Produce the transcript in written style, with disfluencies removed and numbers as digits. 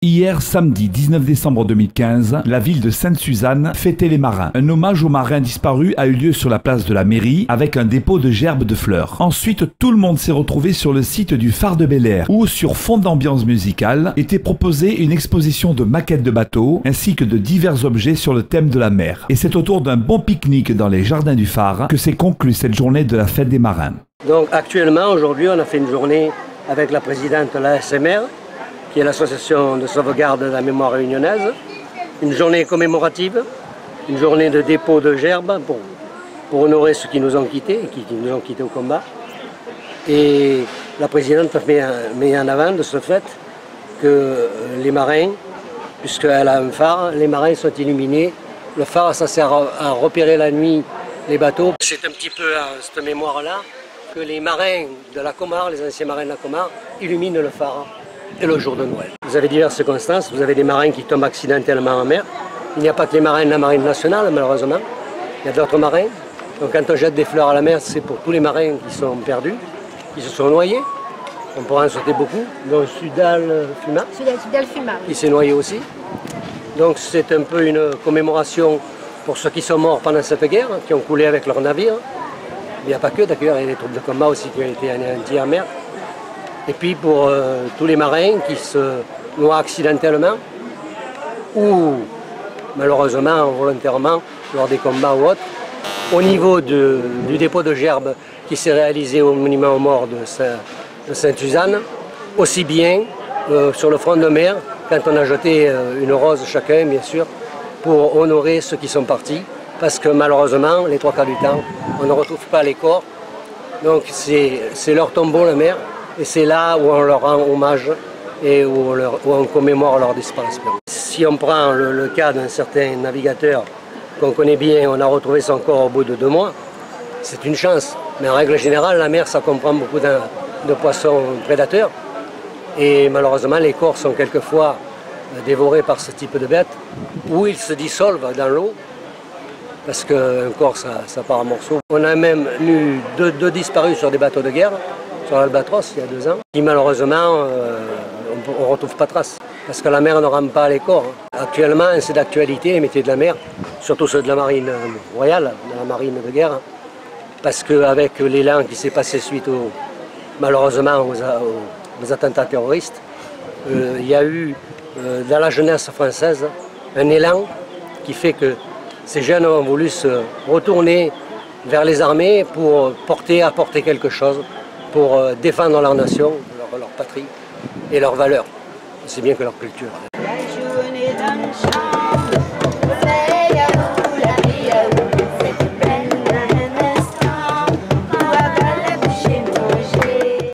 Hier, samedi 19 décembre 2015, la ville de Sainte-Suzanne fêtait les marins. Un hommage aux marins disparus a eu lieu sur la place de la mairie avec un dépôt de gerbes de fleurs. Ensuite, tout le monde s'est retrouvé sur le site du phare de Bel-Air où, sur fond d'ambiance musicale, était proposée une exposition de maquettes de bateaux ainsi que de divers objets sur le thème de la mer. Et c'est autour d'un bon pique-nique dans les jardins du phare que s'est conclue cette journée de la fête des marins. Donc actuellement, aujourd'hui, on a fait une journée avec la présidente de l'ASMR, qui est l'association de sauvegarde de la mémoire réunionnaise. Une journée commémorative, une journée de dépôt de gerbes pour honorer ceux qui nous ont quittés, qui nous ont quittés au combat. Et la présidente met en avant de ce fait que les marins, puisqu'elle a un phare, les marins sont illuminés. Le phare, ça sert à repérer la nuit les bateaux. C'est un petit peu à cette mémoire-là que les marins de la Comare, les anciens marins de la Comare, illuminent le phare et le jour de Noël. Vous avez diverses circonstances, vous avez des marins qui tombent accidentellement en mer. Il n'y a pas que les marins de la marine nationale, malheureusement. Il y a d'autres marins. Donc quand on jette des fleurs à la mer, c'est pour tous les marins qui sont perdus, qui se sont noyés. On pourra en sauter beaucoup, dont Sudal Fuma, qui s'est noyé aussi. Donc c'est un peu une commémoration pour ceux qui sont morts pendant cette guerre, qui ont coulé avec leurs navires. Il n'y a pas que, d'ailleurs, il y a des troupes de combat aussi qui ont été anéanties en mer. Et puis pour tous les marins qui se noient accidentellement ou malheureusement volontairement lors des combats ou autres. Au niveau du dépôt de gerbes qui s'est réalisé au monument aux morts de Sainte-Suzanne, aussi bien sur le front de mer, quand on a jeté une rose chacun, bien sûr, pour honorer ceux qui sont partis, parce que malheureusement, les trois quarts du temps, on ne retrouve pas les corps. Donc c'est leur tombeau, la mer. Et c'est là où on leur rend hommage et où on commémore leur disparition. Si on prend le cas d'un certain navigateur qu'on connaît bien, on a retrouvé son corps au bout de 2 mois, c'est une chance. Mais en règle générale, la mer, ça comprend beaucoup de poissons prédateurs. Et malheureusement, les corps sont quelquefois dévorés par ce type de bêtes, ou ils se dissolvent dans l'eau, parce qu'un corps, ça part en morceaux. On a même eu deux disparus sur des bateaux de guerre, sur l'Albatros, il y a 2 ans, qui malheureusement, on ne retrouve pas trace, parce que la mer ne rend pas les corps. Actuellement, c'est d'actualité, les métiers de la mer, surtout ceux de la marine royale, de la marine de guerre, parce qu'avec l'élan qui s'est passé suite malheureusement aux attentats terroristes, il y a eu dans la jeunesse française un élan qui fait que ces jeunes ont voulu se retourner vers les armées pour apporter quelque chose, pour défendre leur nation, leur patrie et leurs valeurs, aussi bien que leur culture.